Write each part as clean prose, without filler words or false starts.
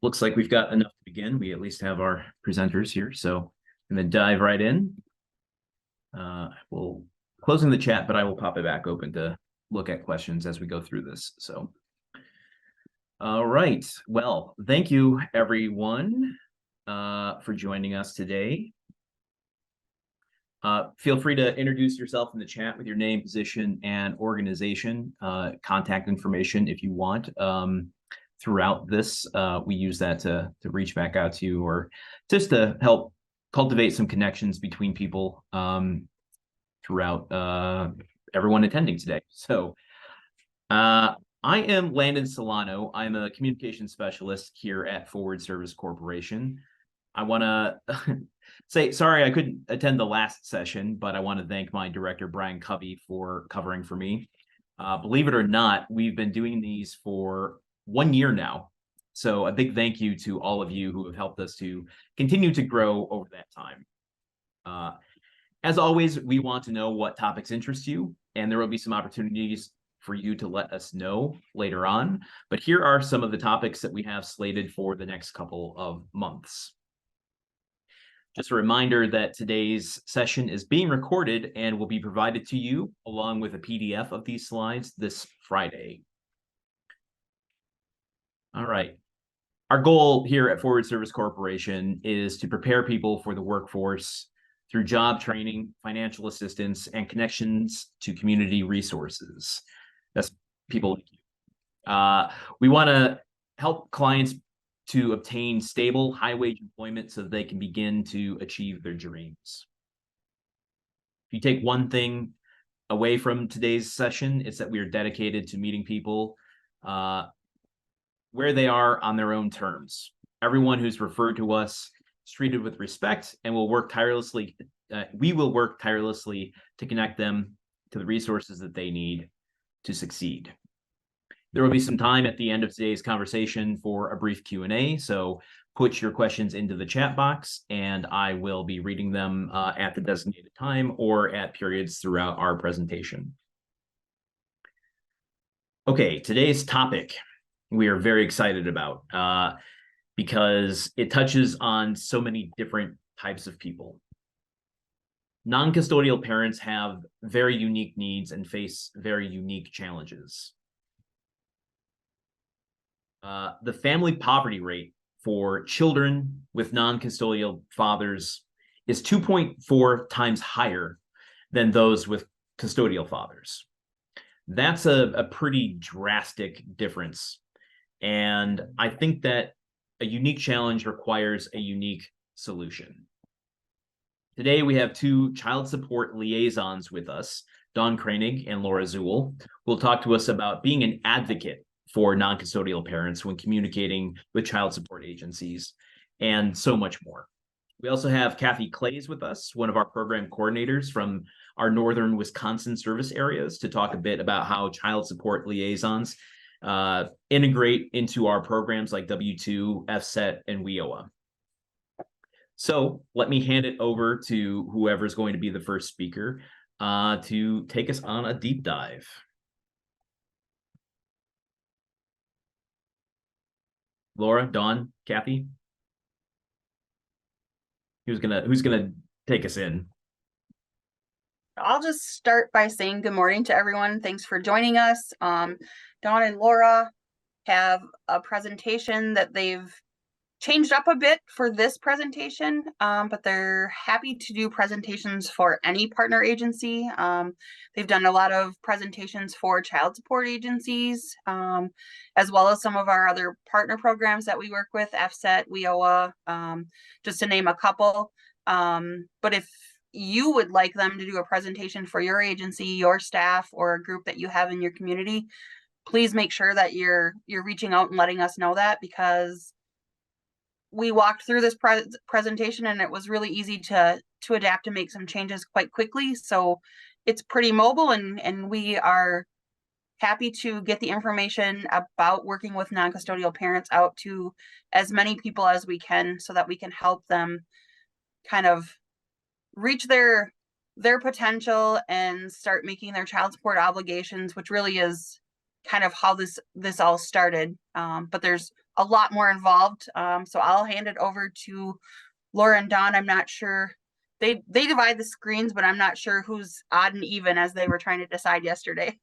Looks like we've got enough to begin. We at least have our presenters here, so I'm going to dive right in. We'll closing the chat, but I will pop it back open to look at questions as we go through this. So, all right. Well, thank you everyone for joining us today. Feel free to introduce yourself in the chat with your name, position, and organization, contact information if you want. Throughout this, we use that to reach back out to you or just to help cultivate some connections between people throughout everyone attending today. So I am Landon Solano. I'm a communication specialist here at Forward Service Corporation. I want to say sorry I couldn't attend the last session, but I want to thank my director, Brian Covey, for covering for me. Believe it or not, we've been doing these for 1 year now. So a big thank you to all of you who have helped us to continue to grow over that time. As always, we want to know what topics interest you, and there will be some opportunities for you to let us know later on. But here are some of the topics that we have slated for the next couple of months. Just a reminder that today's session is being recorded and will be provided to you along with a PDF of these slides this Friday. All right. Our goal here at Forward Service Corporation is to prepare people for the workforce through job training, financial assistance, and connections to community resources. That's people like you. We want to help clients to obtain stable, high-wage employment so that they can begin to achieve their dreams. If you take one thing away from today's session, it's that we are dedicated to meeting people where they are on their own terms. Everyone who's referred to us is treated with respect, and will work tirelessly. We will work tirelessly to connect them to the resources that they need to succeed. There will be some time at the end of today's conversation for a brief Q&A, so put your questions into the chat box, and I will be reading them at the designated time or at periods throughout our presentation. Okay, today's topic we are very excited about because it touches on so many different types of people. Non-custodial parents have very unique needs and face very unique challenges. The family poverty rate for children with non-custodial fathers is 2.4 times higher than those with custodial fathers. That's a pretty drastic difference. And I think that a unique challenge requires a unique solution. Today, we have two child support liaisons with us, Kroening and Laura Zoul, who will talk to us about being an advocate for non-custodial parents when communicating with child support agencies, and so much more. We also have Kathy Clays with us, one of our program coordinators from our northern Wisconsin service areas, to talk a bit about how child support liaisons integrate into our programs like W2, FSET, and WIOA. So let me hand it over to whoever's going to be the first speaker to take us on a deep dive. Laura, Dawn, Kathy? Who's gonna take us in? I'll just start by saying good morning to everyone. Thanks for joining us. Dawn and Laura have a presentation that they've changed up a bit for this presentation, but they're happy to do presentations for any partner agency. They've done a lot of presentations for child support agencies, as well as some of our other partner programs that we work with, FSET, WIOA, just to name a couple. But if you would like them to do a presentation for your agency, your staff, or a group that you have in your community, please make sure that you're reaching out and letting us know that, because we walked through this presentation and it was really easy to adapt and make some changes quite quickly. So it's pretty mobile, and we are happy to get the information about working with non-custodial parents out to as many people as we can, so that we can help them kind of reach their potential and start making their child support obligations, which really is kind of how this all started. But there's a lot more involved. So I'll hand it over to Laura and Dawn. I'm not sure they divide the screens, but I'm not sure who's odd and even as they were trying to decide yesterday.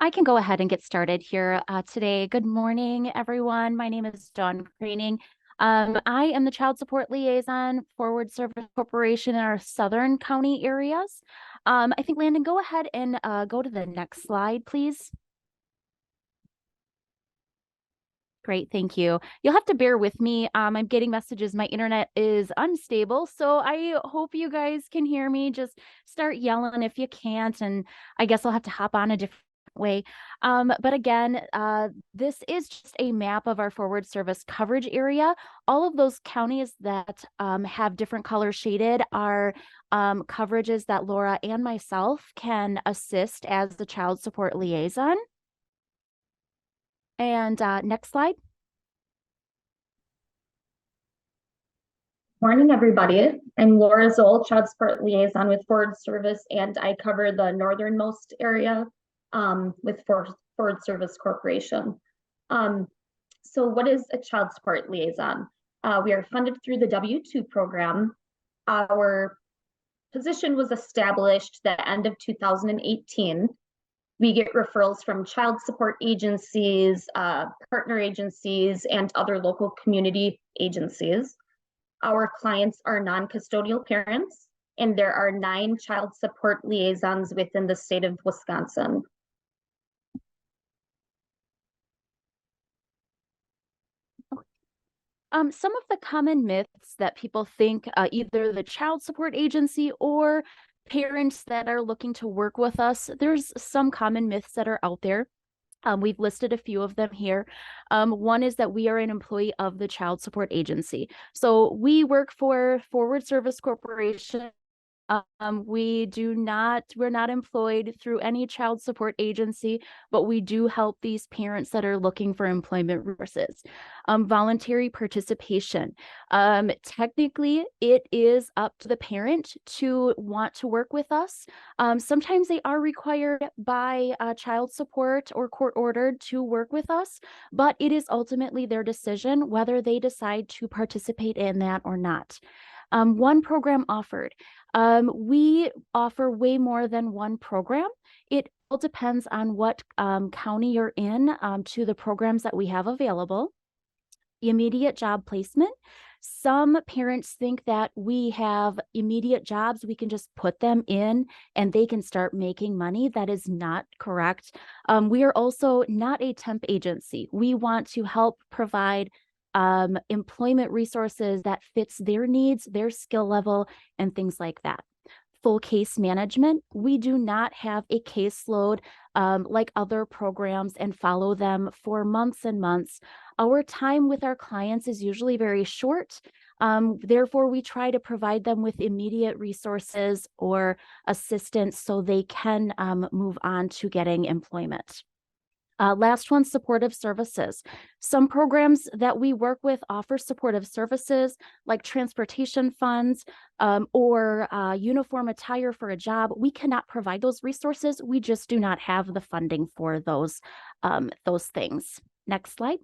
I can go ahead and get started here today. Good morning, everyone. My name is Dawn Kroening. I am the Child Support Liaison Forward Service Corporation in our Southern County areas. I think, Landon, go ahead and go to the next slide, please. Great, thank you. You'll have to bear with me. I'm getting messages. My internet is unstable, so I hope you guys can hear me. Just start yelling if you can't, and I guess I'll have to hop on a different way. But again, this is just a map of our forward service coverage area. All of those counties that have different colors shaded are coverages that Laura and myself can assist as the child support liaison. And next slide. Morning, everybody. I'm Laura Zoul, Child Support Liaison with Forward Service, and I cover the northernmost area with Forward Service Corporation. So what is a Child Support Liaison? We are funded through the W-2 program. Our position was established the end of 2018. We get referrals from child support agencies, partner agencies, and other local community agencies. Our clients are non-custodial parents, and there are 9 child support liaisons within the state of Wisconsin. Some of the common myths that people think either the child support agency or parents that are looking to work with us, there's some common myths that are out there. We've listed a few of them here. One is that we are an employee of the child support agency. So we work for Forward Service Corporation. We're not employed through any child support agency, but we do help these parents that are looking for employment resources. Voluntary participation. Technically, it is up to the parent to want to work with us. Sometimes they are required by child support or court ordered to work with us, but it is ultimately their decision whether they decide to participate in that or not. One program offered. We offer way more than one program. It all depends on what county you're in to the programs that we have available. Immediate job placement. Some parents think that we have immediate jobs, we can just put them in and they can start making money. That is not correct. We are also not a temp agency. We want to help provide employment resources that fits their needs, their skill level, and things like that. Full case management. We do not have a caseload like other programs and follow them for months and months. Our time with our clients is usually very short. Therefore, we try to provide them with immediate resources or assistance so they can move on to getting employment. Last one, supportive services. Some programs that we work with offer supportive services like transportation funds or uniform attire for a job. We cannot provide those resources. We just do not have the funding for those things. Next slide.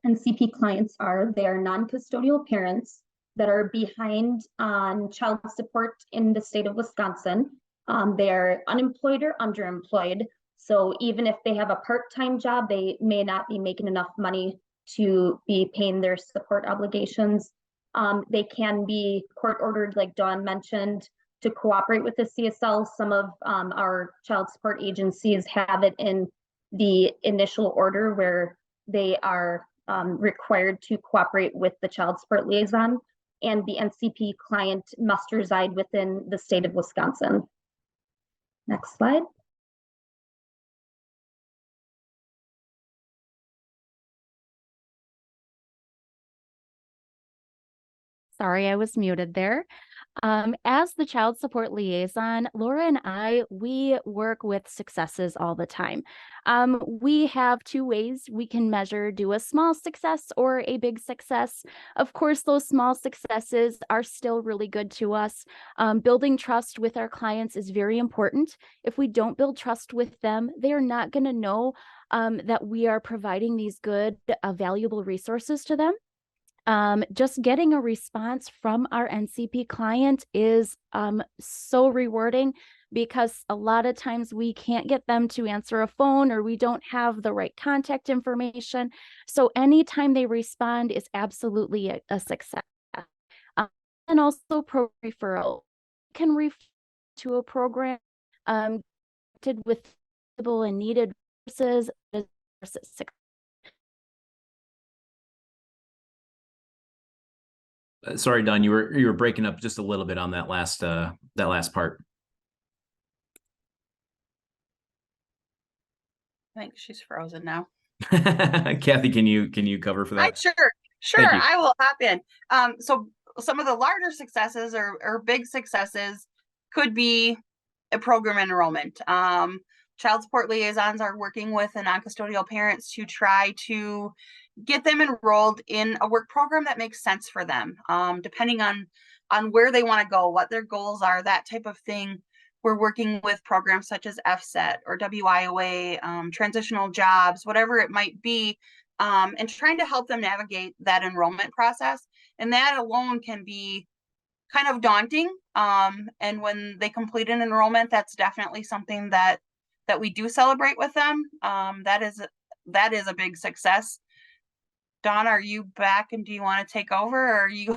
NCP clients they are non-custodial parents that are behind on child support in the state of Wisconsin. They're unemployed or underemployed. So even if they have a part-time job, they may not be making enough money to be paying their support obligations. They can be court ordered, like Dawn mentioned, to cooperate with the CSL. Some of our child support agencies have it in the initial order where they are required to cooperate with the child support liaison, and the NCP client must reside within the state of Wisconsin. Next slide. Sorry, I was muted there. As the child support liaison, Laura and I, we work with successes all the time. We have two ways we can measure, do a small success or a big success. Of course, those small successes are still really good to us. Building trust with our clients is very important. If we don't build trust with them, they are not going to know that we are providing these good, valuable resources to them. Just getting a response from our NCP client is so rewarding, because a lot of times we can't get them to answer a phone, or we don't have the right contact information. So anytime they respond is absolutely a success. And also referral can refer to a program with and needed services. Sorry, Don, you were breaking up just a little bit on that last part. I think she's frozen now. Kathy, can you cover for that? Sure, I will hop in. So some of the larger successes or big successes could be a program enrollment. Child support liaisons are working with the non-custodial parents to try to get them enrolled in a work program that makes sense for them, depending on where they want to go, what their goals are, that type of thing. We're working with programs such as FSET or WIOA, transitional jobs, whatever it might be, and trying to help them navigate that enrollment process. And that alone can be kind of daunting. And when they complete an enrollment, that's definitely something that we do celebrate with them. That is a big success. Dawn, are you back, and do you want to take over, or are you?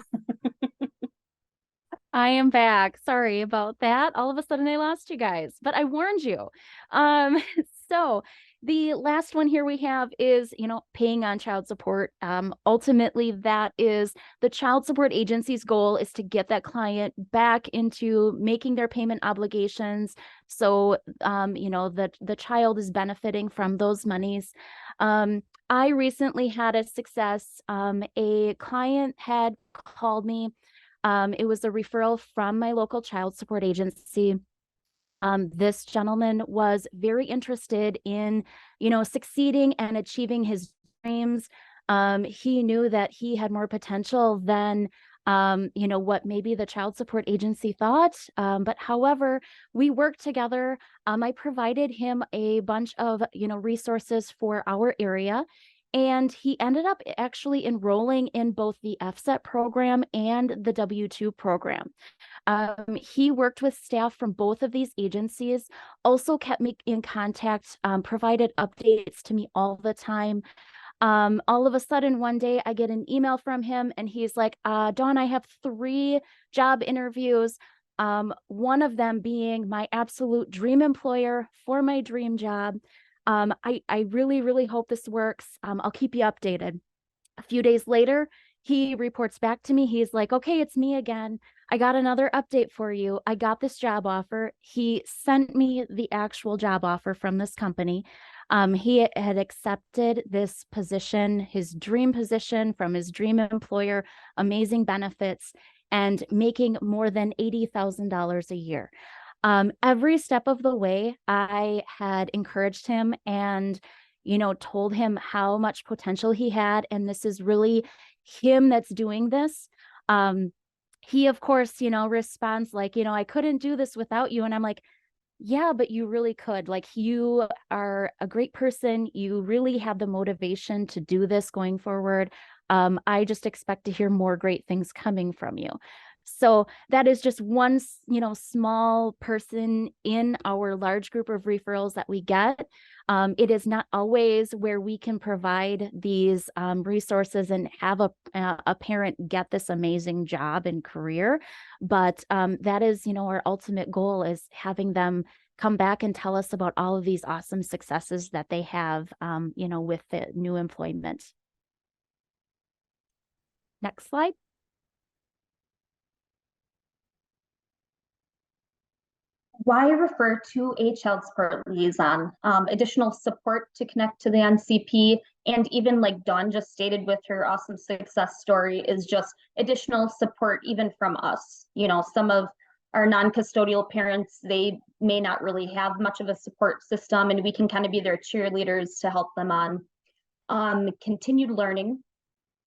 I am back. Sorry about that. All of a sudden I lost you guys, but I warned you. So the last one here we have is, paying on child support. Ultimately, that is the child support agency's goal, is to get that client back into making their payment obligations. So, the child is benefiting from those monies. I recently had a success. A client had called me. It was a referral from my local child support agency. This gentleman was very interested in, succeeding and achieving his dreams. He knew that he had more potential than, what maybe the child support agency thought. But however, we worked together. I provided him a bunch of, resources for our area. And he ended up actually enrolling in both the FSET program and the W-2 program. He worked with staff from both of these agencies, also kept me in contact, provided updates to me all the time. All of a sudden, one day I get an email from him, and he's like, Dawn, I have 3 job interviews. One of them being my absolute dream employer for my dream job. I really, really hope this works. I'll keep you updated. A few days later, he reports back to me. He's like, okay, it's me again. I got another update for you. I got this job offer. He sent me the actual job offer from this company. He had accepted this position, his dream position from his dream employer, amazing benefits, and making more than $80,000 a year. Every step of the way, I had encouraged him and, told him how much potential he had. And this is really him that's doing this. He, of course, responds like, I couldn't do this without you. And I'm like, yeah, but you really could. Like, you are a great person. You really have the motivation to do this going forward. I just expect to hear more great things coming from you. So that is just one, small person in our large group of referrals that we get. It is not always where we can provide these resources and have a parent get this amazing job and career. But that is, our ultimate goal, is having them come back and tell us about all of these awesome successes that they have, with the new employment. Next slide. Why refer to a child support liaison? Additional support to connect to the NCP And even like Dawn just stated with her awesome success story, is just additional support even from us. You know, some of our non-custodial parents, they may not really have much of a support system, and we can kind of be their cheerleaders to help them on. Continued learning,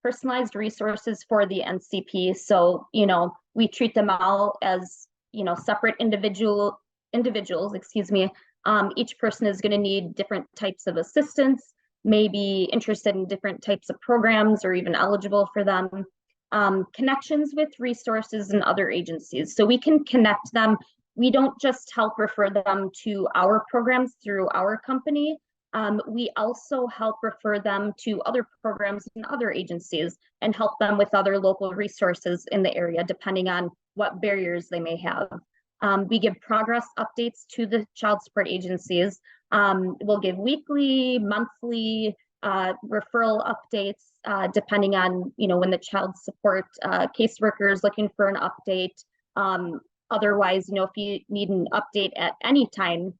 personalized resources for the NCP. So, you know, we treat them all as, you know, separate individuals, excuse me. Each person is going to need different types of assistance, maybe interested in different types of programs or even eligible for them. Connections with resources and other agencies. So we can connect them. We don't just help refer them to our programs through our company. We also help refer them to other programs and other agencies and help them with other local resources in the area, depending on what barriers they may have. We give progress updates to the child support agencies. We'll give weekly, monthly referral updates, depending on, you know, when the child support caseworker is looking for an update. Otherwise, you know, if you need an update at any time,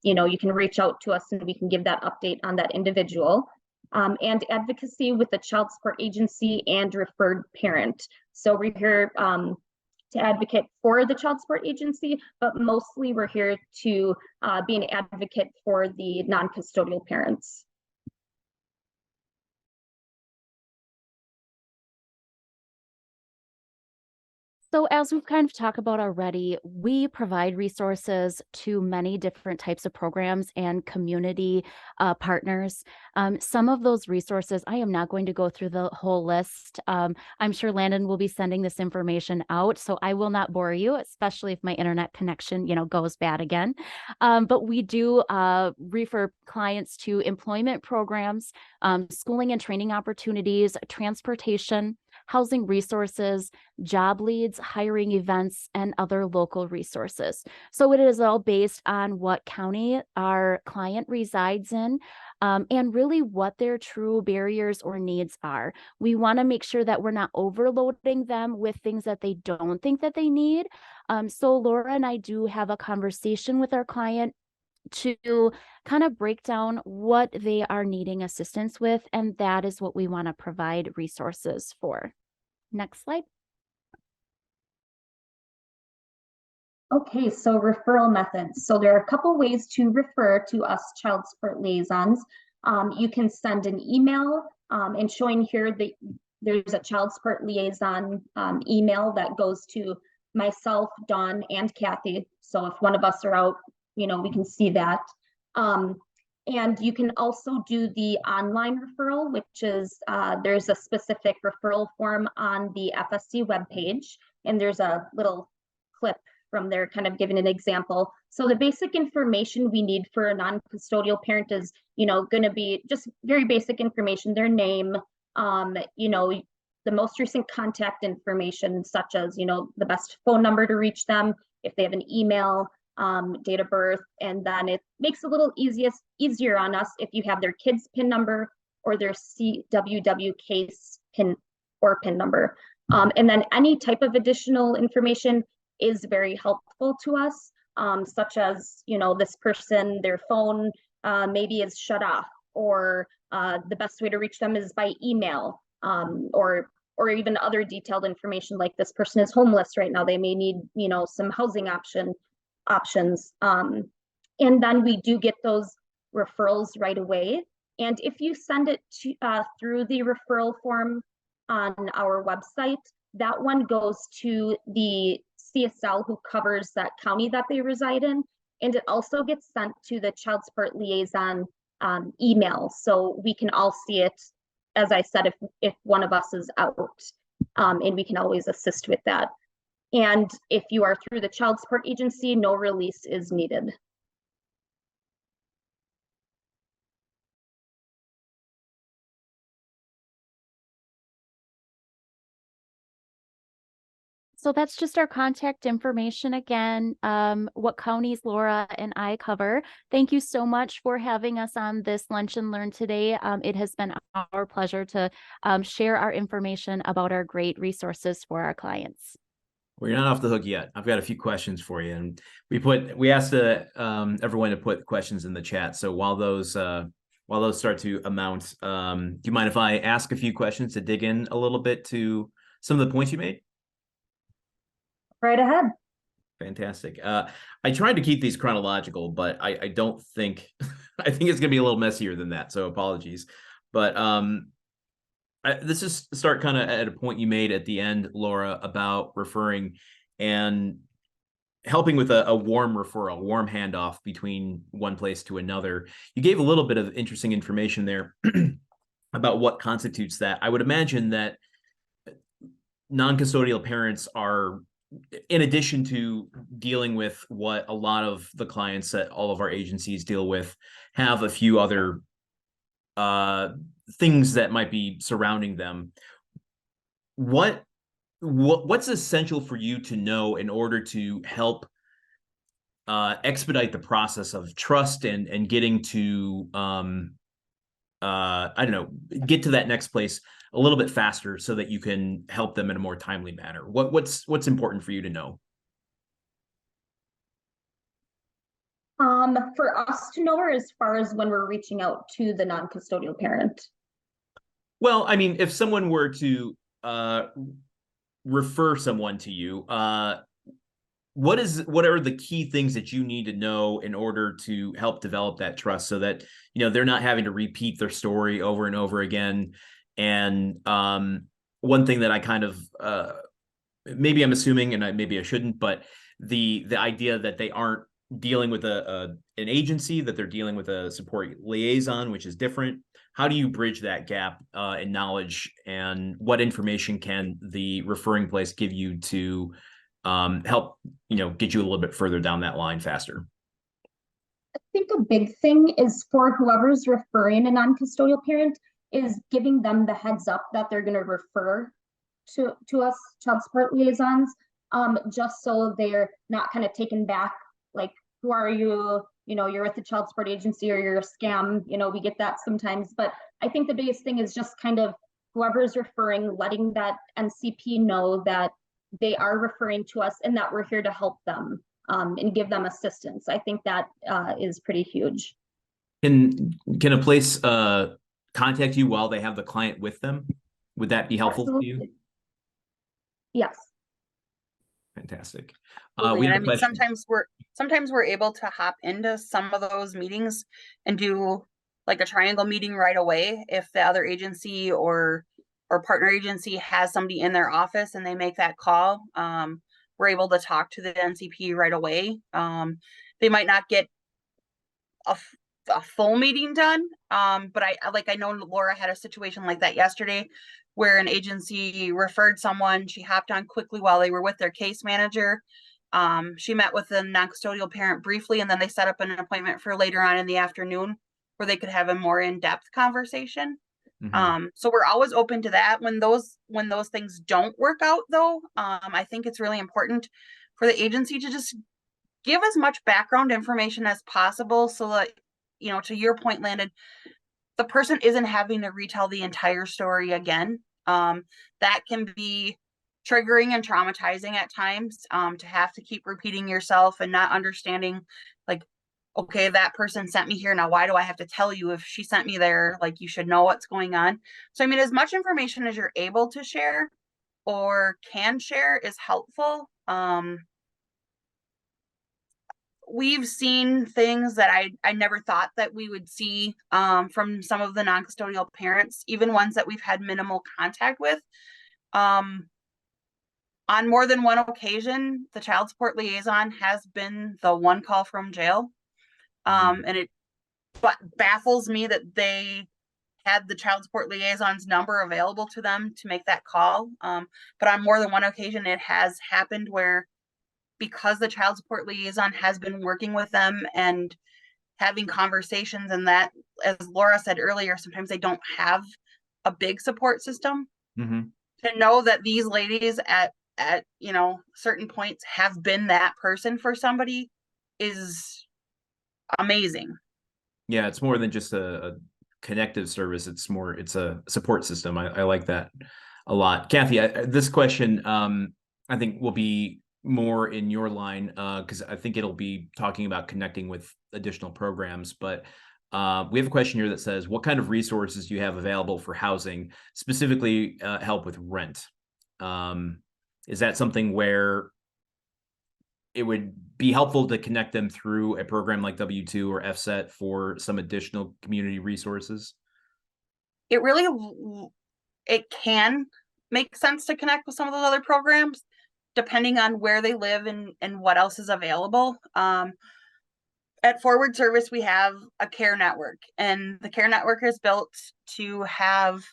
you know, you can reach out to us and we can give that update on that individual. And advocacy with the child support agency and referred parent. So we're here to advocate for the child support agency, but mostly we're here to be an advocate for the non-custodial parents. So as we've kind of talked about already, we provide resources to many different types of programs and community partners. Some of those resources, I am not going to go through the whole list. I'm sure Landon will be sending this information out, so I will not bore you, especially if my internet connection, you know, goes bad again. But we do refer clients to employment programs, schooling and training opportunities, transportation, housing resources, job leads, hiring events, and other local resources. So it is all based on what county our client resides in, and really what their true barriers or needs are. We want to make sure that we're not overloading them with things that they don't think that they need. So Laura and I do have a conversation with our client to kind of break down what they are needing assistance with, and that is what we want to provide resources for. Next slide. Okay, so referral methods. So there are a couple ways to refer to us child support liaisons. You can send an email, and showing here that there's a child support liaison email that goes to myself, Dawn, and Kathy. So if one of us are out, you know, we can see that. And you can also do the online referral, which is there's a specific referral form on the FSC webpage, and there's a little clip from there kind of giving an example. So the basic information we need for a non-custodial parent is, you know, going to be just very basic information, their name, you know, the most recent contact information, such as, you know, the best phone number to reach them, if they have an email, date of birth, and then it makes it a little easier on us if you have their kids PIN number or their CWW case PIN or PIN number. And then any type of additional information is very helpful to us, such as, you know, this person, their phone maybe is shut off, or the best way to reach them is by email, or even other detailed information like this person is homeless right now, they may need, you know, some housing options. And then we do get those referrals right away. And if you send it to, through the referral form on our website, that one goes to the CSL who covers that county that they reside in. And it also gets sent to the child support liaison email. So we can all see it, as I said, if one of us is out, and we can always assist with that. And if you are through the child support agency, no release is needed. So that's just our contact information again, what counties Laura and I cover. Thank you so much for having us on this Lunch and Learn today. It has been our pleasure to share our information about our great resources for our clients. Well, you're not off the hook yet. I've got a few questions for you, and we asked everyone to put questions in the chat. So while those while those start to amount, do you mind if I ask a few questions to dig in a little bit to some of the points you made? Right ahead. Fantastic. I tried to keep these chronological, but I don't think, I think it's going to be a little messier than that. So apologies. But let's just start kind of at a point you made at the end, Laura, about referring and helping with a warm referral, warm handoff between one place to another. You gave a little bit of interesting information there about what constitutes that. I would imagine that non-custodial parents are, in addition to dealing with what a lot of the clients that all of our agencies deal with, have a few other things that might be surrounding them. What's essential for you to know in order to help expedite the process of trust and getting to I don't know, get to that next place a little bit faster so that you can help them in a more timely manner? What's important for you to know? For us to know, or as far as when we're reaching out to the non-custodial parent? Well, I mean, if someone were to refer someone to you, what are the key things that you need to know in order to help develop that trust so that, you know, they're not having to repeat their story over and over again? And one thing that I kind of maybe I'm assuming, and maybe I shouldn't, but the idea that they aren't dealing with an agency, that they're dealing with a support liaison, which is different. How do you bridge that gap in knowledge, and what information can the referring place give you to help, you know, get you a little bit further down that line faster? I think a big thing is for whoever's referring a non-custodial parent is giving them the heads up that they're going to refer to us child support liaisons, just so they're not kind of taken back, like, who are you? You know, you're with the child support agency, or you're a scam. You know, we get that sometimes. But I think the biggest thing is just kind of whoever's referring, letting that NCP know that they are referring to us and that we're here to help them and give them assistance. I think that is pretty huge. Can a place contact you while they have the client with them? Would that be helpful to you? Yes. Fantastic. We have a question. Sometimes we're able to hop into some of those meetings and do like a triangle meeting right away if the other agency or partner agency has somebody in their office and they make that call. We're able to talk to the NCP right away. They might not get a full meeting done, but I know Laura had a situation like that yesterday where an agency referred someone. She hopped on quickly while they were with their case manager. She met with the non-custodial parent briefly, and then they set up an appointment for later on in the afternoon where they could have a more in-depth conversation. Mm-hmm. So we're always open to that. When those things don't work out, though, I think it's really important for the agency to just give as much background information as possible so that, you know, to your point, Landon, the person isn't having to retell the entire story again. That can be triggering and traumatizing at times, to have to keep repeating yourself and not understanding, like, okay, that person sent me here. Now, why do I have to tell you if she sent me there? Like, you should know what's going on. So, I mean, as much information as you're able to share or can share is helpful. We've seen things that I never thought that we would see from some of the non-custodial parents, even ones that we've had minimal contact with. On more than one occasion, the child support liaison has been the one call from jail. And it baffles me that they had the child support liaison's number available to them to make that call. But on more than one occasion, it has happened where, because the child support liaison has been working with them and having conversations, and that, as Laura said earlier, sometimes they don't have a big support system. Mm-hmm. To know that these ladies at you know, certain points have been that person for somebody is amazing. Yeah, it's more than just a connective service. It's a support system. I like that a lot. Kathy, this question I think will be more in your line, because I think it'll be talking about connecting with additional programs. But We have a question here that says, what kind of resources do you have available for housing, specifically help with rent? Is that something where it would be helpful to connect them through a program like W-2 or FSET for some additional community resources? It really, it can make sense to connect with some of those other programs, depending on where they live and what else is available. At Forward Service, we have a care network, and the care network is built to have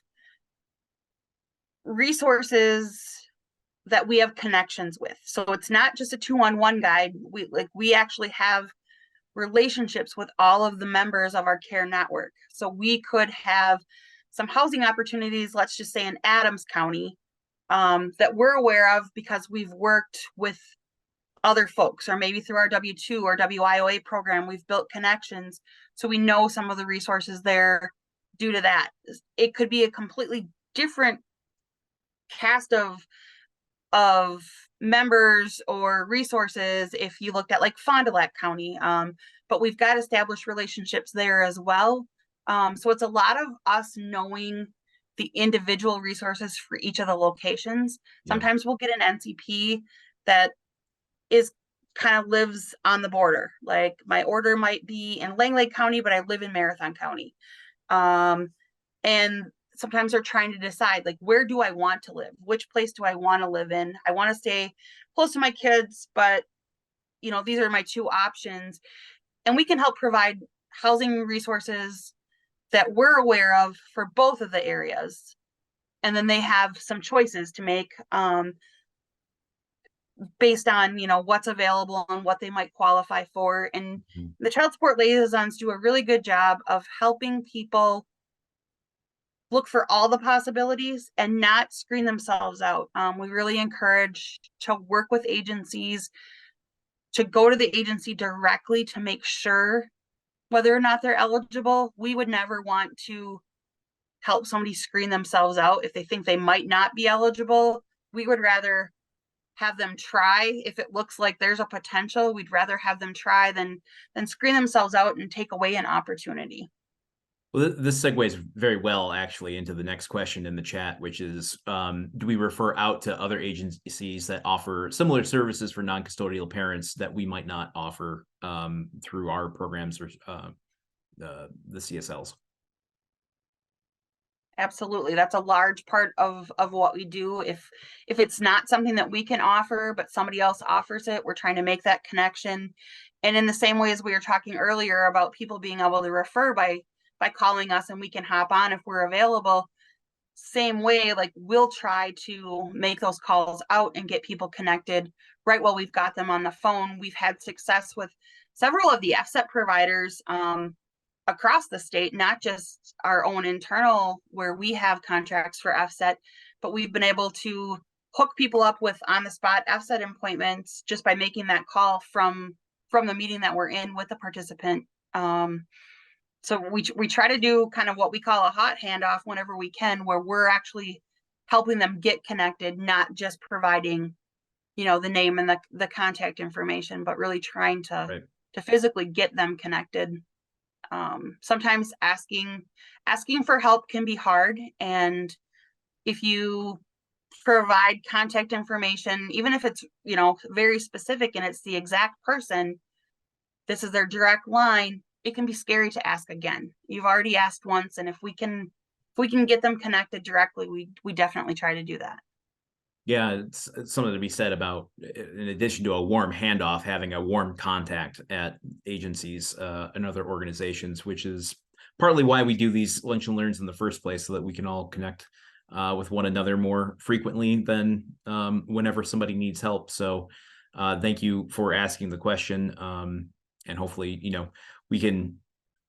resources that we have connections with. So it's not just a 2-on-1 guide. We actually have relationships with all of the members of our care network. So we could have some housing opportunities, let's just say in Adams County, that we're aware of because we've worked with other folks, or maybe through our W-2 or WIOA program, we've built connections. So we know some of the resources there due to that. It could be a completely different cast of members or resources if you looked at like Fond du Lac County, but we've got established relationships there as well. So it's a lot of us knowing the individual resources for each of the locations. Yeah. Sometimes we'll get an NCP that is kind of lives on the border. Like my order might be in Langley County, but I live in Marathon County. And sometimes they're trying to decide, like, where do I want to live? Which place do I want to live in? I want to stay close to my kids, but you know, these are my two options. And we can help provide housing resources that we're aware of for both of the areas. And then they have some choices to make based on, you know, what's available and what they might qualify for. And the Child Support Liaisons do a really good job of helping people look for all the possibilities and not screen themselves out. We really encourage to work with agencies, to go to the agency directly to make sure whether or not they're eligible. We would never want to help somebody screen themselves out if they think they might not be eligible. We would rather have them try. If it looks like there's a potential, we'd rather have them try than screen themselves out and take away an opportunity. Well, this segues very well, actually, into the next question in the chat, which is, do we refer out to other agencies that offer similar services for non-custodial parents that we might not offer through our programs or the CSLs? Absolutely. That's a large part of what we do. If it's not something that we can offer, but somebody else offers it, we're trying to make that connection. And in the same way as we were talking earlier about people being able to refer by calling us and we can hop on if we're available, same way, like we'll try to make those calls out and get people connected right while we've got them on the phone. We've had success with several of the FSET providers across the state, not just our own internal where we have contracts for FSET, but we've been able to hook people up with on-the-spot FSET appointments just by making that call from the meeting that we're in with the participant. So we try to do kind of what we call a hot handoff whenever we can, where we're actually helping them get connected, not just providing, you know, the name and the contact information, but really trying to physically get them connected. Sometimes asking for help can be hard, and if you provide contact information, even if it's, you know, very specific and it's the exact person, this is their direct line, it can be scary to ask again. You've already asked once, and if we can get them connected directly, we definitely try to do that. Yeah, it's something to be said about, in addition to a warm handoff, having a warm contact at agencies and other organizations, which is partly why we do these lunch and learns in the first place, so that we can all connect with one another more frequently than whenever somebody needs help. So thank you for asking the question. And hopefully, you know, we can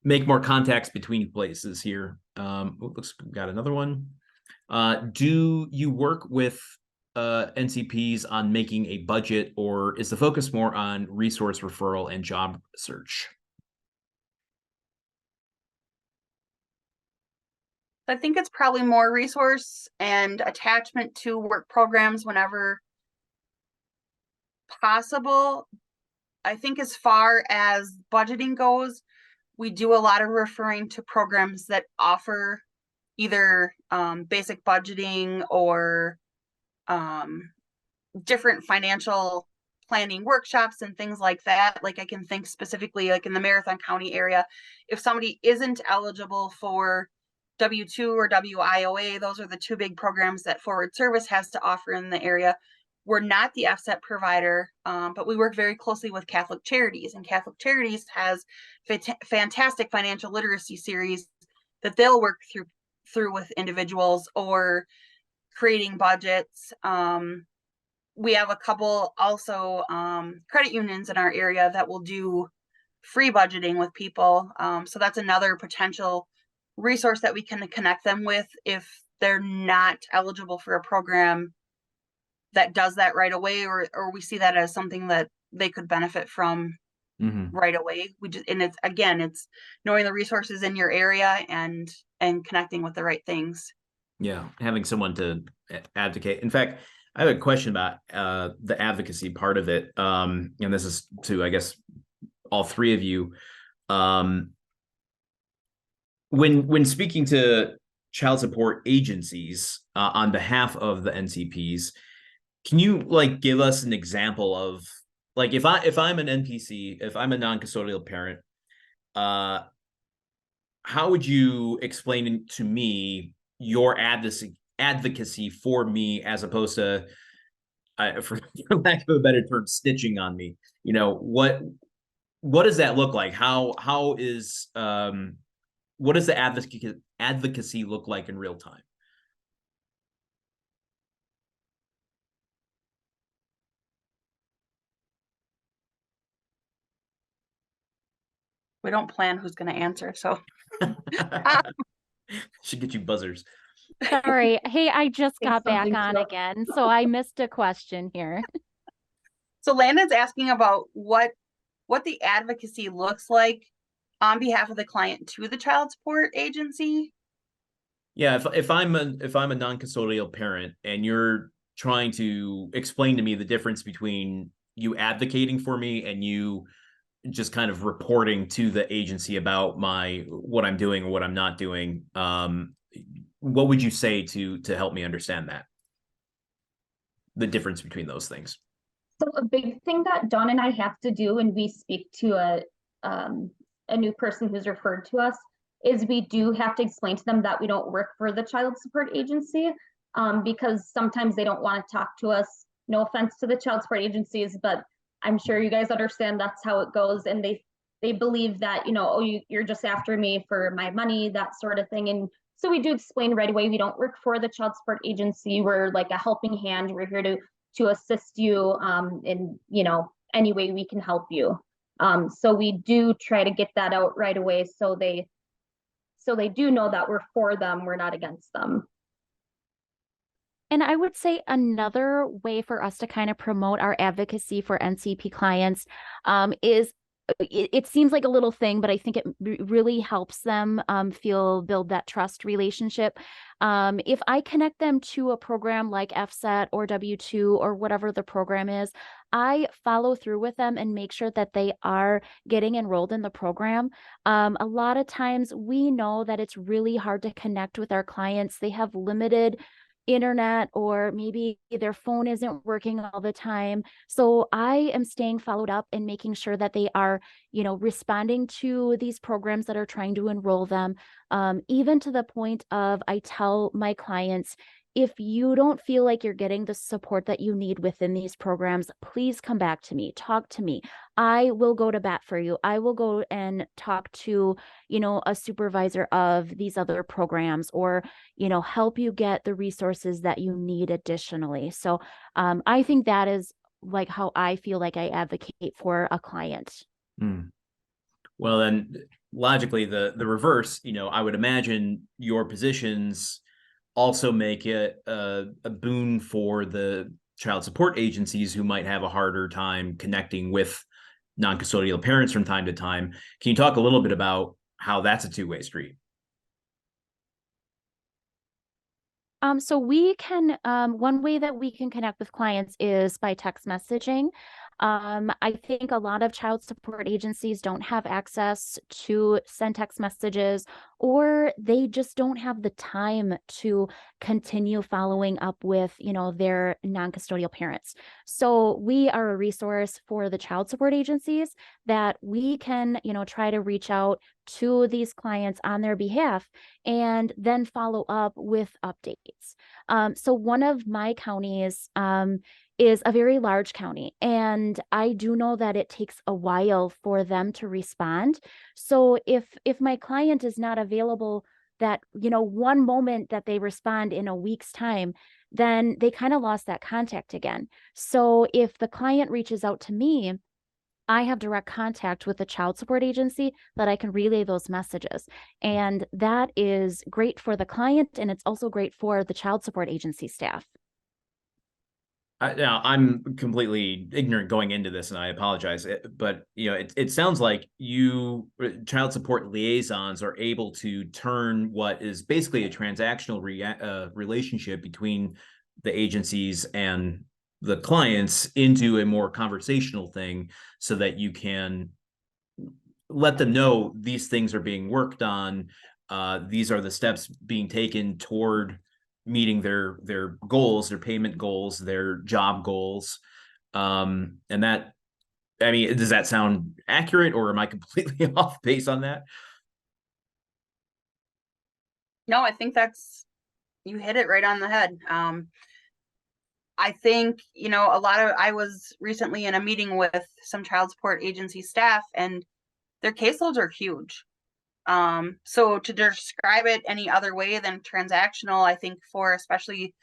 make more contacts between places here. Looks got another one. Do you work with NCPs on making a budget, or is the focus more on resource referral and job search? I think it's probably more resource and attachment to work programs whenever possible. I think as far as budgeting goes, We do a lot of referring to programs that offer either basic budgeting or different financial planning workshops and things like that. Like I can think specifically like in the Marathon County area, if somebody isn't eligible for W-2 or WIOA, those are the two big programs that Forward Service has to offer in the area. We're not the FSET provider, but we work very closely with Catholic Charities, and Catholic Charities has fantastic financial literacy series that they'll work through with individuals or creating budgets. We have a couple also credit unions in our area that will do free budgeting with people. So that's another potential resource that we can connect them with if they're not eligible for a program that does that right away, or we see that as something that they could benefit from right away. It's knowing the resources in your area and connecting with the right things. Yeah, having someone to advocate. In fact, I have a question about the advocacy part of it. And this is to, I guess, all three of you. When speaking to child support agencies on behalf of the NCPs, can you like give us an example of like if I'm an NPC, if I'm a non-custodial parent, how would you explain to me your advocacy for me as opposed to, for lack of a better term, stitching on me? You know, what does that look like? How is what does the advocacy look like in real time? We don't plan who's going to answer, so should get you buzzers. Sorry. Hey, I just got back something on so- again, so I missed a question here. So Landon's asking about what the advocacy looks like on behalf of the client to the child support agency. Yeah, if I'm a non-custodial parent and you're trying to explain to me the difference between you advocating for me and you just kind of reporting to the agency about what I'm doing or what I'm not doing, what would you say to help me understand that? The difference between those things. So a big thing that Dawn and I have to do when we speak to a new person who's referred to us is we do have to explain to them that we don't work for the child support agency, because sometimes they don't want to talk to us. No offense to the child support agencies, but I'm sure you guys understand that's how it goes. And they believe that, you know, oh, you're just after me for my money, that sort of thing. And so we do explain right away, we don't work for the child support agency. We're like a helping hand. We're here to assist you in, you know, any way we can help you. So we do try to get that out right away so they do know that we're for them, we're not against them. And I would say another way for us to kind of promote our advocacy for NCP clients is it seems like a little thing, but I think it really helps them build that trust relationship. If I connect them to a program like FSET or W-2 or whatever the program is, I follow through with them and make sure that they are getting enrolled in the program. A lot of times we know that it's really hard to connect with our clients. They have limited internet, or maybe their phone isn't working all the time. So I am staying followed up and making sure that they are, you know, responding to these programs that are trying to enroll them. Even to the point of, I tell my clients, if you don't feel like you're getting the support that you need within these programs, please come back to me, talk to me. I will go to bat for you. I will go and talk to, you know, a supervisor of these other programs, or, you know, help you get the resources that you need additionally. So I think that is like how I feel like I advocate for a client. Well, then logically, the reverse, you know, I would imagine your positions also make it a boon for the child support agencies who might have a harder time connecting with non-custodial parents from time to time. Can you talk a little bit about how that's a two-way street? So we can, one way that we can connect with clients is by text messaging. I think a lot of child support agencies don't have access to send text messages, or they just don't have the time to continue following up with, their non-custodial parents. So we are a resource for the child support agencies that we can, try to reach out to these clients on their behalf and then follow up with updates. So one of my counties, is a very large county, and I do know that it takes a while for them to respond. So if my client is not available that, one moment that they respond in a week's time, then they kind of lost that contact again. So if the client reaches out to me, I have direct contact with the child support agency that I can relay those messages. And that is great for the client, and it's also great for the child support agency staff. Now, I'm completely ignorant going into this, and I apologize. But it sounds like you child support liaisons are able to turn what is basically a transactional relationship between the agencies and the clients into a more conversational thing, so that you can let them know these things are being worked on. These are the steps being taken toward meeting their goals, their payment goals, their job goals. And that, I mean, does that sound accurate, or am I completely off base on that? No, I think you hit it right on the head. I think, I was recently in a meeting with some child support agency staff, and their caseloads are huge. So to describe it any other way than transactional, I think for especially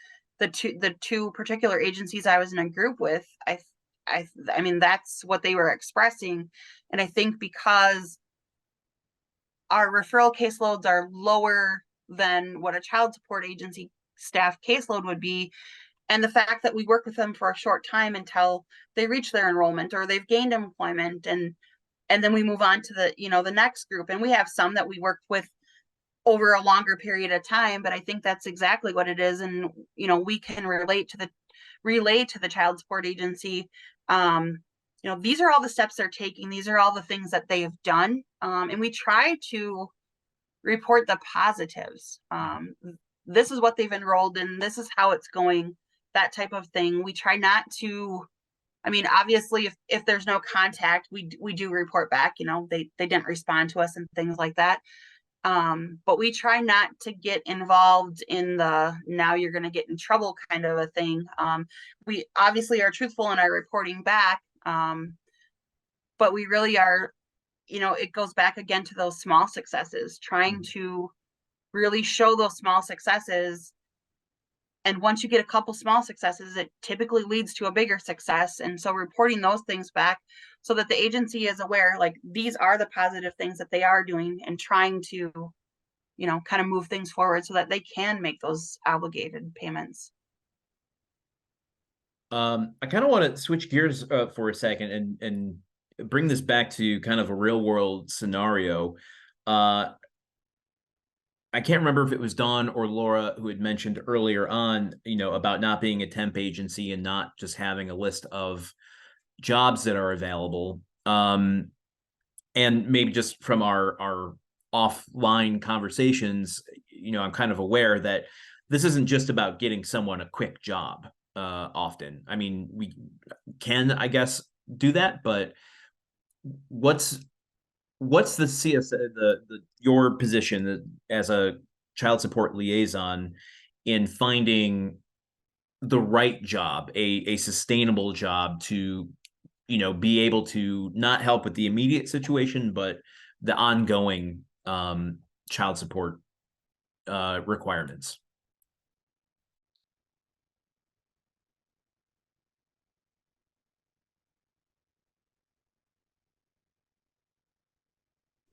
the two particular agencies I was in a group with, I mean, that's what they were expressing. And I think because our referral caseloads are lower than what a child support agency staff caseload would be, and the fact that we work with them for a short time until they reach their enrollment or they've gained employment, and then we move on to the next group. And we have some that we work with over a longer period of time, but I think that's exactly what it is. And we can relay to the child support agency, these are all the steps they're taking, these are all the things that they have done, and we try to report the positives. This is what they've enrolled in, this is how it's going, that type of thing. We try not to, I mean, obviously, if there's no contact, we do report back, they didn't respond to us and things like that. But we try not to get involved in the now you're going to get in trouble kind of a thing. We obviously are truthful in our reporting back, but we really are, it goes back again to those small successes, trying to really show those small successes. And once you get a couple small successes, it typically leads to a bigger success. And so reporting those things back so that the agency is aware, like, these are the positive things that they are doing, and trying to, kind of move things forward so that they can make those obligated payments. I kind of want to switch gears for a second and bring this back to kind of a real world scenario. I can't remember if it was Dawn or Laura who had mentioned earlier on, about not being a temp agency and not just having a list of jobs that are available. And maybe just from our offline conversations, I'm kind of aware that this isn't just about getting someone a quick job. Often, I mean, we can, I guess, do that, but what's the CSA, your position as a child support liaison in finding the right job, a sustainable job to, be able to not help with the immediate situation, but the ongoing child support requirements?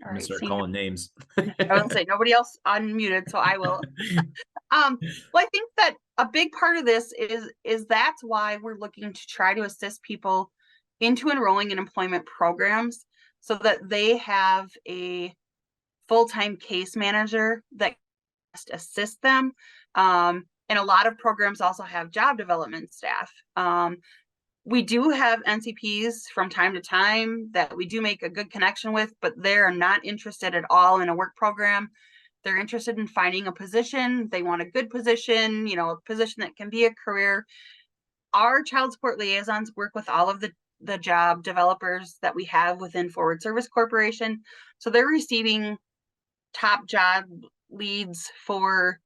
I'm gonna start calling names. I was gonna say nobody else unmuted, so I will. Well, I think that a big part of this is that's why we're looking to try to assist people into enrolling in employment programs, so that they have a full-time case manager that assist them. And a lot of programs also have job development staff. We do have NCPs from time to time that we do make a good connection with, but they're not interested at all in a work program. They're interested in finding a position. They want a good position, you know, a position that can be a career. Our child support liaisons work with all of the job developers that we have within Forward Service Corporation. So they're receiving top job leads for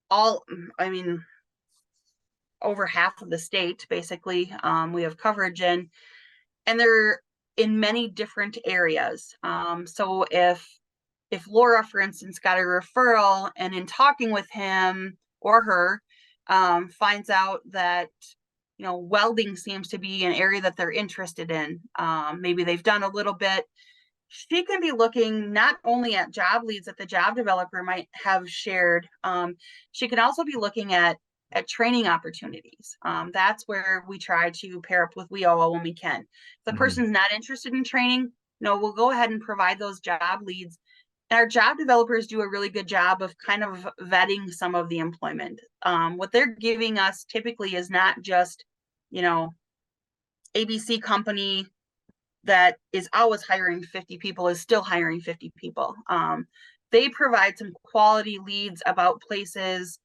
all, I mean, over half of the state, basically. We have coverage in, and they're in many different areas. So if Laura, for instance, got a referral and in talking with him or her, finds out that, you know, welding seems to be an area that they're interested in. Maybe they've done a little bit. She can be looking not only at job leads that the job developer might have shared. She can also be looking at training opportunities. That's where we try to pair up with WIOA when we can. If the person's not interested in training, no, we'll go ahead and provide those job leads. And our job developers do a really good job of kind of vetting some of the employment. What they're giving us typically is not just, you know, ABC company that is always hiring 50 people is still hiring 50 people. They provide some quality leads about places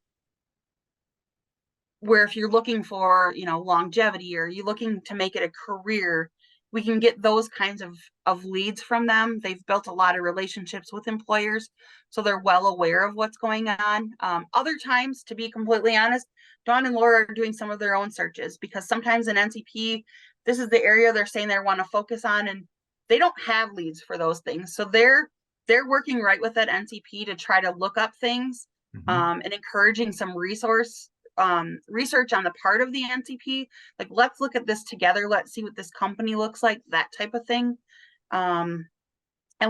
where if you're looking for, you know, longevity, or you're looking to make it a career, we can get those kinds of leads from them. They've built a lot of relationships with employers, so they're well aware of what's going on. Other times, to be completely honest, Dawn and Laura are doing some of their own searches, because sometimes an NCP, this is the area they're saying they want to focus on, and they don't have leads for those things. So they're working right with that NCP to try to look up things, and encouraging some research on the part of the NCP, like, let's look at this together, let's see what this company looks like, that type of thing. And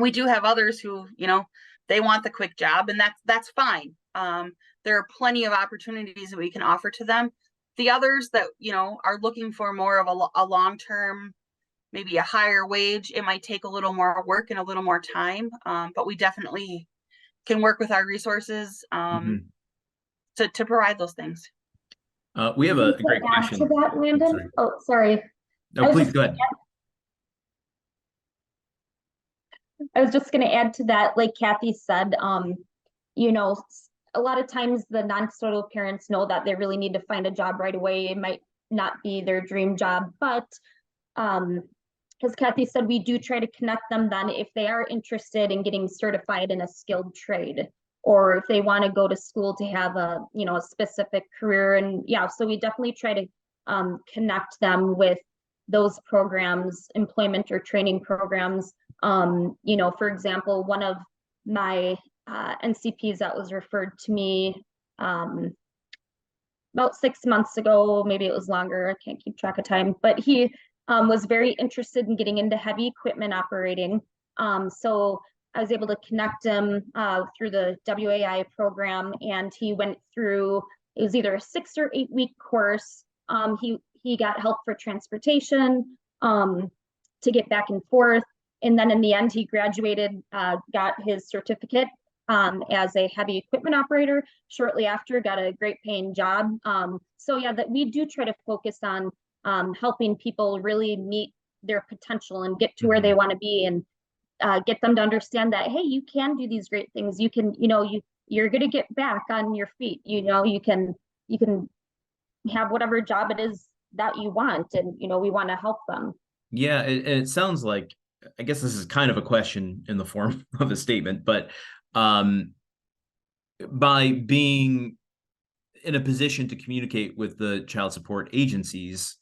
we do have others who, you know, they want the quick job, and that's fine. There are plenty of opportunities that we can offer to them. The others that, you know, are looking for more of a long-term, maybe a higher wage, it might take a little more work and a little more time, but we definitely can work with our resources to provide those things. We have a great question. To that, Landon. Oh, sorry. No, please go ahead. I was just going to add to that, like Kathy said, you know, a lot of times the non-custodial parents know that they really need to find a job right away. It might not be their dream job, but as Kathy said, we do try to connect them then if they are interested in getting certified in a skilled trade, or if they want to go to school to have a, you know, a specific career. And yeah, so we definitely try to connect them with those programs, employment or training programs. You know, for example, one of my NCPs that was referred to me about 6 months ago, maybe it was longer, I can't keep track of time, but he was very interested in getting into heavy equipment operating. So I was able to connect him through the WAI program, and he went through, it was either a 6 or 8 week course. He got help for transportation to get back and forth. And then in the end, he graduated, got his certificate as a heavy equipment operator. Shortly after, got a great paying job. So yeah, that we do try to focus on helping people really meet their potential and get to where they want to be, and get them to understand that, hey, you can do these great things. You can, you know, you're going to get back on your feet. You know, you can have whatever job it is that you want, and you know, we want to help them. Yeah, it sounds like, I guess this is kind of a question in the form of a statement, but by being in a position to communicate with the child support agencies,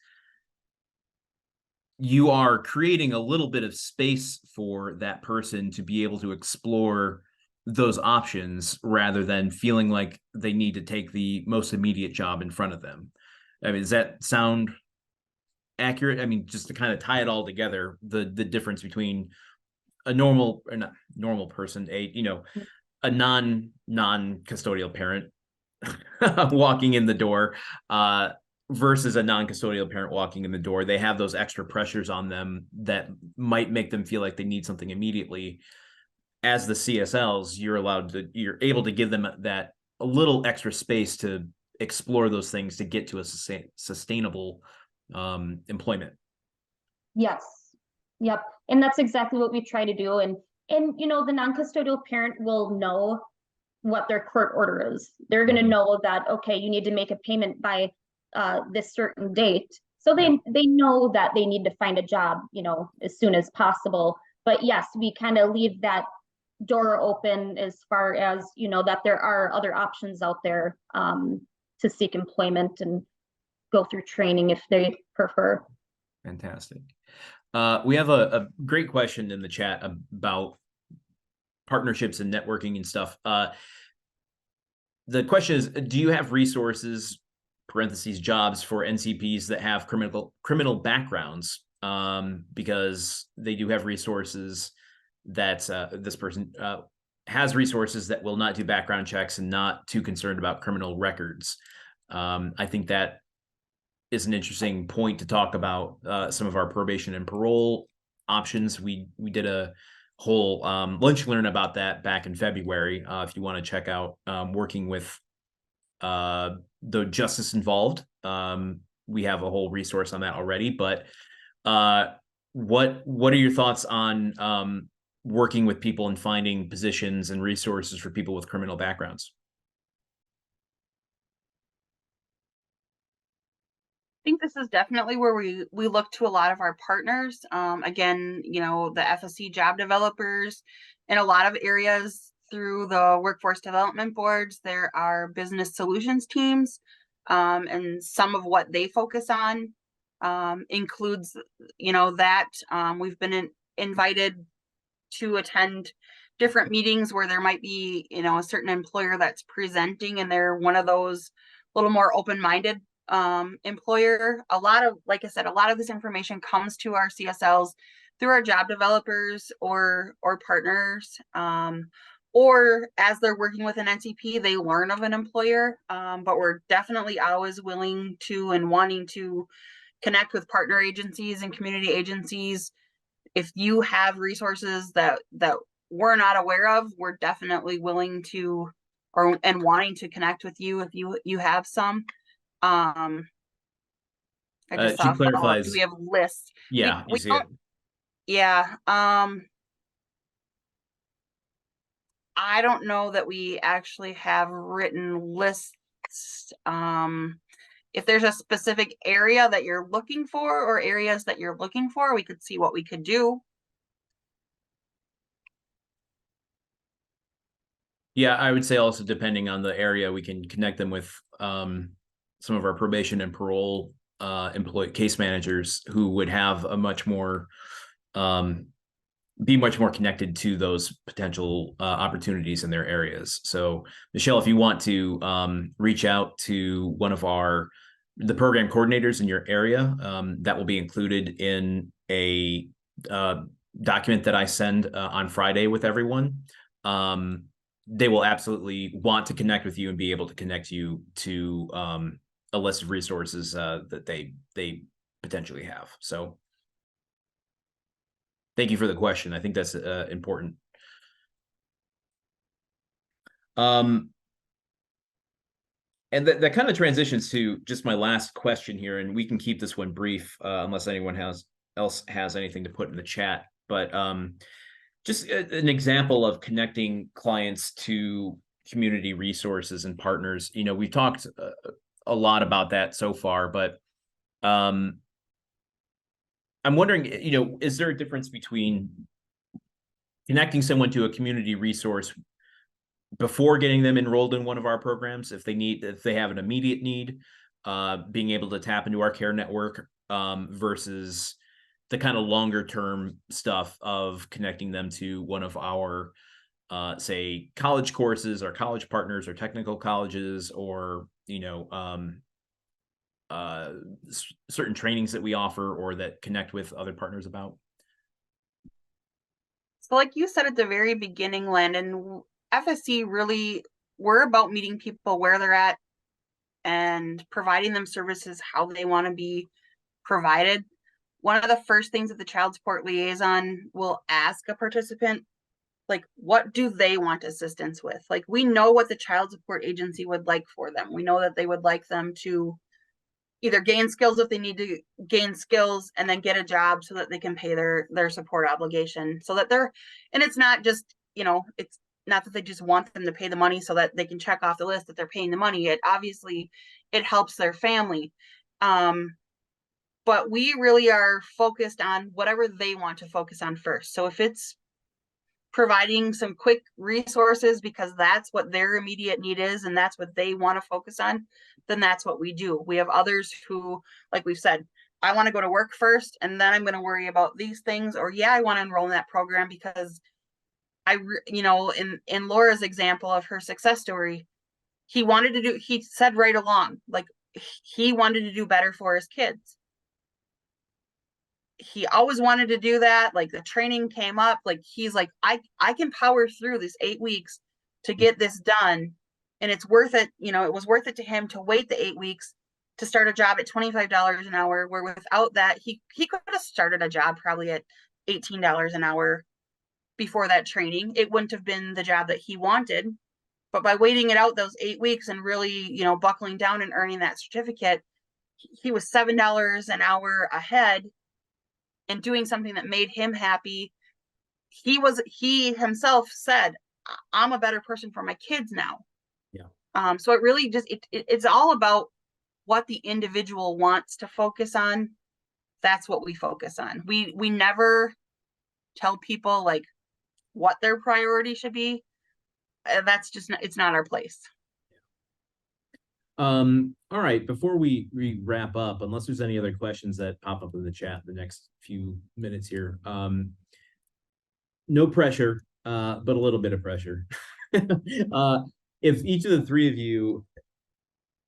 you are creating a little bit of space for that person to be able to explore those options rather than feeling like they need to take the most immediate job in front of them. I mean, does that sound accurate? I mean, just to kind of tie it all together, the difference between a normal, or not normal person, a non-custodial parent walking in the door versus a non-custodial parent walking in the door. They have those extra pressures on them that might make them feel like they need something immediately. As the CSLs, you're able to give them that a little extra space to explore those things to get to a sustainable employment. Yes. Yep. And that's exactly what we try to do. And you know, the non-custodial parent will know what their court order is. They're going to know that, okay, you need to make a payment by this certain date. So they know that they need to find a job, you know, as soon as possible. But yes, we kind of leave that door open as far as, you know, that there are other options out there to seek employment and go through training if they prefer. Fantastic. We have a great question in the chat about partnerships and networking and stuff. The question is, do you have resources, parentheses, jobs for NCPs that have criminal backgrounds? Because they do have resources that this person has resources that will not do background checks and not too concerned about criminal records. I think that is an interesting point to talk about some of our probation and parole options. We did a whole lunch and learn about that back in February. If you want to check out working with the justice involved, we have a whole resource on that already. But what are your thoughts on working with people and finding positions and resources for people with criminal backgrounds? I think this is definitely where we look to a lot of our partners. Again, you know, the FSC job developers in a lot of areas through the workforce development boards. There are business solutions teams, and some of what they focus on includes, you know, that we've been invited to attend different meetings where there might be, you know, a certain employer that's presenting, and they're one of those little more open-minded employer. A lot of, like I said, a lot of this information comes to our CSLs through our job developers or partners, or as they're working with an NCP, they learn of an employer. But we're definitely always willing to and wanting to connect with partner agencies and community agencies. If you have resources that we're not aware of, we're definitely willing to and wanting to connect with you if you have some. I just She clarifies. Do we have lists? Yeah, we don't. Yeah. I don't know that we actually have written lists. If there's a specific area that you're looking for or areas that you're looking for, we could see what we could do. Yeah, I would say also depending on the area, we can connect them with some of our probation and parole employee case managers who would have a much more be much more connected to those potential opportunities in their areas. So Michelle, if you want to reach out to one of the program coordinators in your area, that will be included in a document that I send on Friday with everyone. They will absolutely want to connect with you and be able to connect you to a list of resources that they potentially have. So thank you for the question. I think that's important. And that kind of transitions to just my last question here, and we can keep this one brief unless anyone else has anything to put in the chat. But just an example of connecting clients to community resources and partners. You know, we've talked a lot about that so far, but I'm wondering, you know, is there a difference between connecting someone to a community resource before getting them enrolled in one of our programs, if they have an immediate need, being able to tap into our care network, versus the kind of longer term stuff of connecting them to one of our, say, college courses or college partners or technical colleges, or, you know, certain trainings that we offer or that connect with other partners about? So like you said at the very beginning, Landon, FSC really, we're about meeting people where they're at and providing them services how they want to be provided. One of the first things that the Child Support Liaison will ask a participant, like, what do they want assistance with? Like, we know what the Child Support Agency would like for them. We know that they would like them to either gain skills if they need to gain skills, and then get a job so that they can pay their support obligation, so that and it's not just, it's not that they just want them to pay the money so that they can check off the list that they're paying the money. It obviously, it helps their family. But we really are focused on whatever they want to focus on first. So if it's providing some quick resources because that's what their immediate need is and that's what they want to focus on, then that's what we do. We have others who, like we've said, I want to go to work first and then I'm going to worry about these things, or I want to enroll in that program because in Laura's example of her success story, he said right along, like he wanted to do better for his kids. He always wanted to do that. Like the training came up, like he's like, I can power through this 8 weeks to get this done. And it's worth it. It was worth it to him to wait the 8 weeks to start a job at $25 an hour, where without that, he could have started a job probably at $18 an hour before that training. It wouldn't have been the job that he wanted. But by waiting it out those 8 weeks and really, buckling down and earning that certificate, he was $7 an hour ahead and doing something that made him happy. He himself said, I'm a better person for my kids now. Yeah. So it really just, it's all about what the individual wants to focus on. That's what we focus on. We never tell people like what their priority should be. That's just, it's not our place. All right, before we wrap up, unless there's any other questions that pop up in the chat the next few minutes here, no pressure, but a little bit of pressure. If each of the three of you,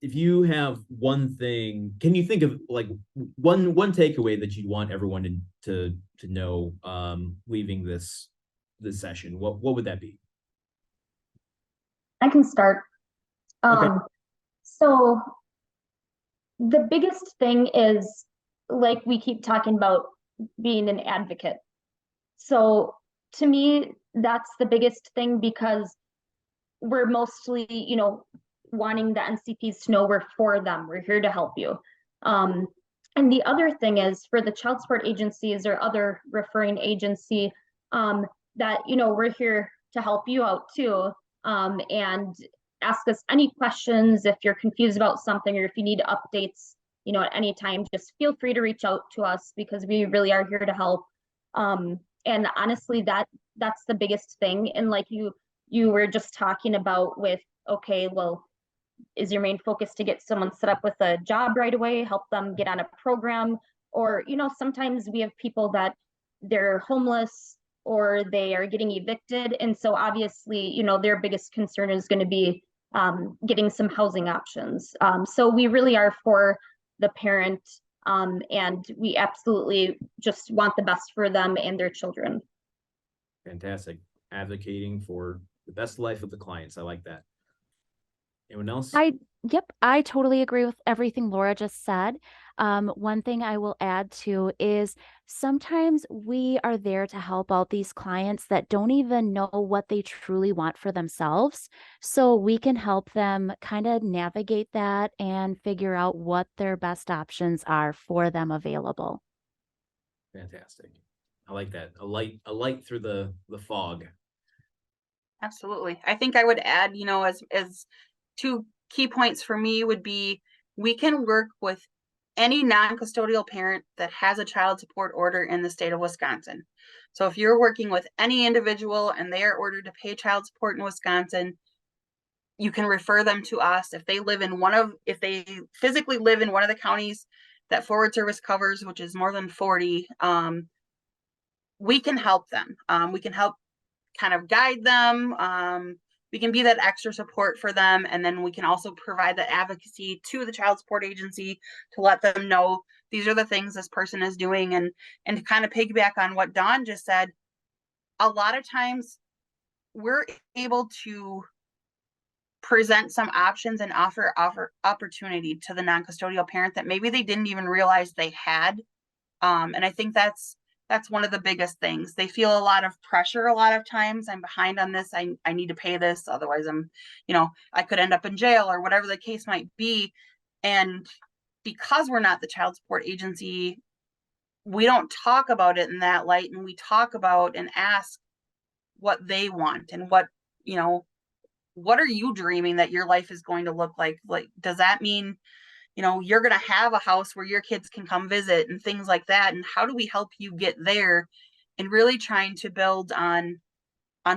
if you have one thing, can you think of like one takeaway that you'd want everyone to know leaving this session? What would that be? I can start. Okay. So the biggest thing is, like we keep talking about, being an advocate. So to me, that's the biggest thing, because we're mostly, wanting the NCPs to know we're for them. We're here to help you. And the other thing is, for the child support agencies or other referring agency, that, we're here to help you out too. And ask us any questions if you're confused about something, or if you need updates, at any time, just feel free to reach out to us, because we really are here to help. And honestly, that's the biggest thing. And like you were just talking about with, okay, well, is your main focus to get someone set up with a job right away, help them get on a program? Or, sometimes we have people that they're homeless or they are getting evicted. And so obviously, their biggest concern is going to be getting some housing options. So we really are for the parent, and we absolutely just want the best for them and their children. Fantastic. Advocating for the best life of the clients. I like that. Anyone else? I totally agree with everything Laura just said. One thing I will add to is sometimes we are there to help out these clients that don't even know what they truly want for themselves. So we can help them kind of navigate that and figure out what their best options are for them available. Fantastic. I like that. A light through the fog. Absolutely. I think I would add, as two key points for me would be, we can work with any non-custodial parent that has a child support order in the state of Wisconsin. So if you're working with any individual and they are ordered to pay child support in Wisconsin, you can refer them to us. If they physically live in one of the counties that Forward Service covers, which is more than 40, we can help them. We can help kind of guide them. We can be that extra support for them. And then we can also provide the advocacy to the child support agency to let them know these are the things this person is doing. And to kind of piggyback on what Dawn just said, a lot of times we're able to present some options and offer opportunity to the non-custodial parent that maybe they didn't even realize they had. And I think that's one of the biggest things. They feel a lot of pressure a lot of times. I'm behind on this. I need to pay this. Otherwise I could end up in jail or whatever the case might be. And because we're not the child support agency, we don't talk about it in that light, and we talk about and ask what they want and what, you know, what are you dreaming that your life is going to look like? Like, does that mean, you know, you're going to have a house where your kids can come visit and things like that? And how do we help you get there? And really trying to build on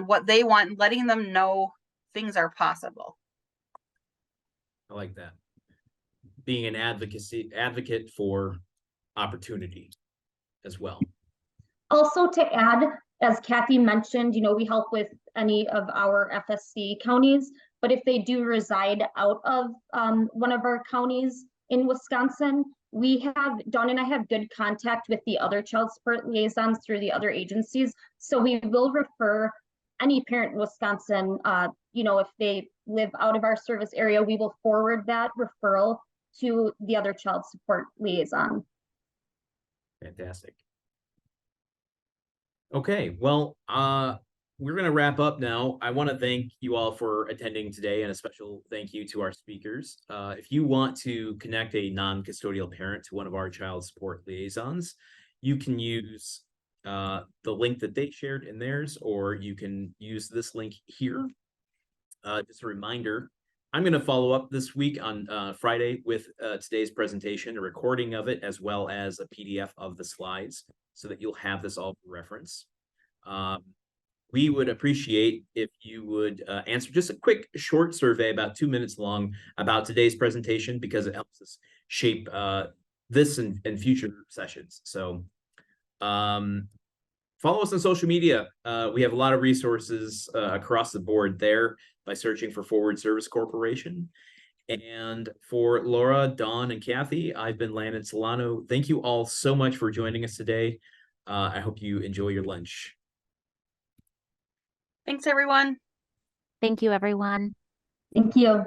what they want and letting them know things are possible. I like that. Being an advocate for opportunity as well. Also to add, as Kathy mentioned, you know, we help with any of our FSC counties, but if they do reside out of one of our counties in Wisconsin, Dawn and I have good contact with the other child support liaisons through the other agencies. So we will refer any parent in Wisconsin, you know, if they live out of our service area, we will forward that referral to the other child support liaison. Fantastic. Okay, well, we're going to wrap up now. I want to thank you all for attending today, and a special thank you to our speakers. If you want to connect a non-custodial parent to one of our child support liaisons, you can use the link that they shared in theirs, or you can use this link here. Just a reminder, I'm going to follow up this week on Friday with today's presentation, a recording of it, as well as a PDF of the slides, so that you'll have this all for reference. We would appreciate if you would answer just a quick short survey, about 2 minutes long, about today's presentation, because it helps us shape this and future sessions. So follow us on social media. We have a lot of resources across the board there by searching for Forward Service Corporation. And for Laura, Dawn, and Kathy, I've been Landon Solano. Thank you all so much for joining us today. I hope you enjoy your lunch. Thanks, everyone. Thank you, everyone. Thank you.